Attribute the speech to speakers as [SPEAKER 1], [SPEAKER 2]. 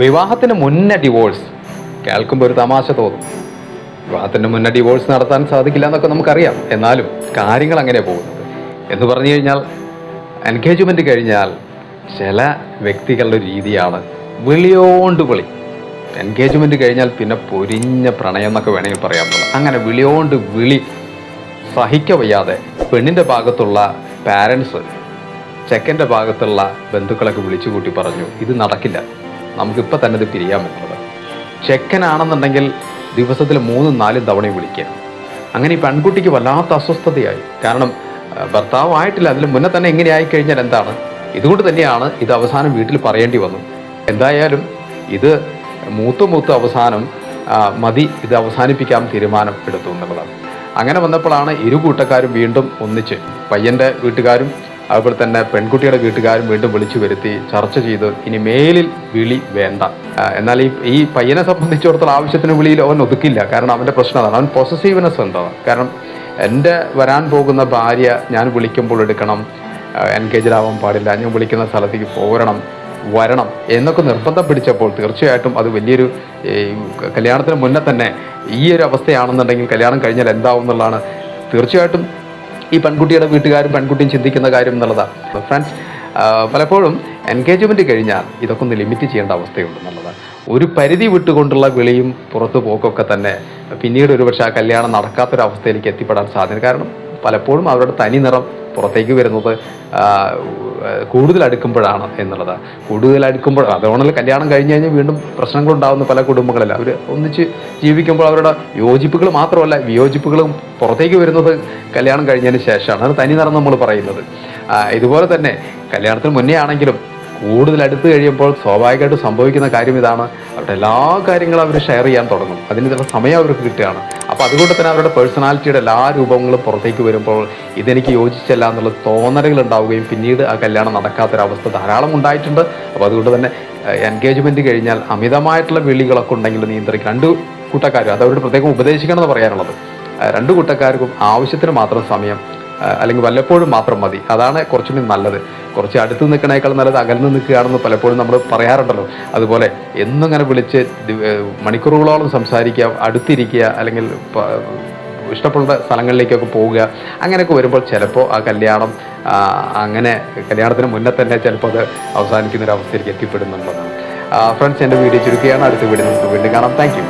[SPEAKER 1] വിവാഹത്തിന് മുന്നേ ഡിവോഴ്സ് കേൾക്കുമ്പോൾ ഒരു തമാശ തോന്നും. വിവാഹത്തിന് മുന്നേ ഡിവോഴ്സ് നടത്താൻ സാധിക്കില്ല എന്നൊക്കെ നമുക്കറിയാം. എന്നാലും കാര്യങ്ങൾ അങ്ങനെ പോകുന്നത് എന്ന് പറഞ്ഞു കഴിഞ്ഞാൽ, എൻഗേജ്മെൻറ്റ് കഴിഞ്ഞാൽ ചില വ്യക്തികളുടെ രീതിയാണ് വിളിയോണ്ട് വിളി. എൻഗേജ്മെൻറ്റ് കഴിഞ്ഞാൽ പിന്നെ പൊരിഞ്ഞ പ്രണയം എന്നൊക്കെ വേണമെങ്കിൽ പറയാറുള്ളത്. അങ്ങനെ വിളിയോണ്ട് വിളി സഹിക്കവയ്യാതെ പെണ്ണിൻ്റെ ഭാഗത്തുള്ള പാരൻസ് ചെക്കൻ്റെ ഭാഗത്തുള്ള ബന്ധുക്കളൊക്കെ വിളിച്ചു കൂട്ടി പറഞ്ഞു, ഇത് നടക്കില്ല, നമുക്കിപ്പോൾ തന്നെ ഇത് പിരിയാമെന്നുള്ളത്. ചെക്കനാണെന്നുണ്ടെങ്കിൽ ദിവസത്തിൽ 3-4 തവണയും വിളിക്കുക. അങ്ങനെ ഈ പെൺകുട്ടിക്ക് വല്ലാത്ത അസ്വസ്ഥതയായി. കാരണം ഭർത്താവായിട്ടില്ല, അതിന് മുന്നേ തന്നെ ഇങ്ങനെ ആയിക്കഴിഞ്ഞാൽ എന്താണ്? ഇതുകൊണ്ട് തന്നെയാണ് ഇത് അവസാനം വീട്ടിൽ പറയേണ്ടി വന്നു. എന്തായാലും ഇത് മൂത്ത് അവസാനം മതി, ഇത് അവസാനിപ്പിക്കാൻ തീരുമാനം എടുത്തു എന്നുള്ളതാണ്. അങ്ങനെ വന്നപ്പോഴാണ് ഇരു കൂട്ടക്കാരും വീണ്ടും ഒന്നിച്ച്, പയ്യൻ്റെ വീട്ടുകാരും അതുപോലെ തന്നെ പെൺകുട്ടിയുടെ വീട്ടുകാരും വീണ്ടും വിളിച്ചു വരുത്തി ചർച്ച ചെയ്ത് ഇനി മേലിൽ വിളി വേണ്ട. എന്നാൽ ഈ പയ്യനെ സംബന്ധിച്ചിടത്തോളം ആവശ്യത്തിന് വിളിയിൽ അവൻ ഒതുക്കില്ല. കാരണം അവൻ്റെ പ്രശ്നം അതാണ്, അവൻ പൊസസീവ്നെസ് ഉണ്ടാവും. കാരണം എൻ്റെ വരാൻ പോകുന്ന ഭാര്യ ഞാൻ വിളിക്കുമ്പോൾ എടുക്കണം, എൻഗേജാവാൻ പാടില്ല, ഞാൻ വിളിക്കുന്ന സ്ഥലത്തേക്ക് വരണം എന്നൊക്കെ നിർബന്ധം പിടിച്ചപ്പോൾ തീർച്ചയായിട്ടും അത് വലിയൊരു കല്യാണത്തിന് മുന്നേ തന്നെ ഈ ഒരു അവസ്ഥയാണെന്നുണ്ടെങ്കിൽ കല്യാണം കഴിഞ്ഞാൽ എന്താവും എന്നുള്ളതാണ് തീർച്ചയായിട്ടും ഈ പെൺകുട്ടിയുടെ വീട്ടുകാരും പെൺകുട്ടിയും ചിന്തിക്കുന്ന കാര്യം എന്നുള്ളതാണ്. ഫ്രണ്ട്സ്, പലപ്പോഴും എൻഗേജ്മെൻറ്റ് കഴിഞ്ഞാൽ ഇതൊക്കെ ഒന്ന് ലിമിറ്റ് ചെയ്യേണ്ട അവസ്ഥയുണ്ട് എന്നുള്ളതാണ്. ഒരു പരിധി വിട്ടുകൊണ്ടുള്ള വിളിയും പുറത്തു പോക്കൊക്കെ തന്നെ പിന്നീട് ഒരുപക്ഷെ ആ കല്യാണം നടക്കാത്തൊരവസ്ഥയിലേക്ക് എത്തിപ്പെടാൻ സാധ്യത. കാരണം പലപ്പോഴും അവരുടെ തനി നിറം പുറത്തേക്ക് വരുന്നത് കൂടുതൽ അടുക്കുമ്പോഴാണ് എന്നുള്ളതാണ്. കൂടുതൽ അടുക്കുമ്പോൾ അതുകൊണ്ടല്ല കല്യാണം കഴിഞ്ഞ് കഴിഞ്ഞാൽ വീണ്ടും പ്രശ്നങ്ങളുണ്ടാകുന്ന പല കുടുംബങ്ങളില്ല. അവർ ഒന്നിച്ച് ജീവിക്കുമ്പോൾ അവരുടെ യോജിപ്പുകൾ മാത്രമല്ല വിയോജിപ്പുകളും പുറത്തേക്ക് വരുന്നത് കല്യാണം കഴിഞ്ഞതിന് ശേഷമാണ്. അത് തനി നിറം നമ്മൾ പറയുന്നത്. ഇതുപോലെ തന്നെ കല്യാണത്തിന് മുന്നേ ആണെങ്കിലും കൂടുതൽ അടുത്ത് കഴിയുമ്പോൾ സ്വാഭാവികമായിട്ട് സംഭവിക്കുന്ന കാര്യം ഇതാണ്, അവരുടെ എല്ലാ കാര്യങ്ങളും അവർ ഷെയർ ചെയ്യാൻ തുടങ്ങും. അതിന് ചില സമയം അവർക്ക് കിട്ടുകയാണ്. അപ്പോൾ അതുകൊണ്ട് തന്നെ അവരുടെ പേഴ്സണാലിറ്റിയുടെ എല്ലാ രൂപങ്ങളും പുറത്തേക്ക് വരുമ്പോൾ ഇതെനിക്ക് യോജിച്ചല്ല എന്നുള്ള തോന്നലുകൾ ഉണ്ടാവുകയും പിന്നീട് ആ കല്യാണം നടക്കാത്തൊരവസ്ഥ ധാരാളം ഉണ്ടായിട്ടുണ്ട്. അപ്പോൾ അതുകൊണ്ട് തന്നെ എൻഗേജ്മെൻറ്റ് കഴിഞ്ഞാൽ അമിതമായിട്ടുള്ള വിളികളൊക്കെ ഉണ്ടെങ്കിൽ നിയന്ത്രിക്കും. 2 കൂട്ടക്കാരും അത് അവരോട് പ്രത്യേകം ഉപദേശിക്കണമെന്ന് പറയാനുള്ളത്. 2 കൂട്ടക്കാർക്കും ആവശ്യത്തിന് മാത്രം സമയം അല്ലെങ്കിൽ വല്ലപ്പോഴും മാത്രം മതി. അതാണ് കുറച്ചുകൂടി നല്ലത്. കുറച്ച് അടുത്ത് നിൽക്കണേക്കാൾ നല്ലത് അകൽന്ന് നിൽക്കുകയാണെന്ന് പലപ്പോഴും നമ്മൾ പറയാറുണ്ടല്ലോ. അതുപോലെ എന്നും ഇങ്ങനെ വിളിച്ച് മണിക്കൂറുകളോളം സംസാരിക്കുക, അടുത്തിരിക്കുക, അല്ലെങ്കിൽ ഇഷ്ടപ്പെട്ട സ്ഥലങ്ങളിലേക്കൊക്കെ പോവുക, അങ്ങനെയൊക്കെ വരുമ്പോൾ ചിലപ്പോൾ ആ കല്യാണം അങ്ങനെ കല്യാണത്തിന് മുന്നേ തന്നെ ചിലപ്പോൾ അത് അവസാനിക്കുന്നൊരവസ്ഥയിലേക്ക് എത്തിപ്പെടുന്നുള്ളതാണ്. ഫ്രണ്ട്സ്, എൻ്റെ വീഡിയോ ചുരുക്കുകയാണ്. അടുത്ത വീഡിയോ നമുക്ക് വീണ്ടും കാണാം. Thank you.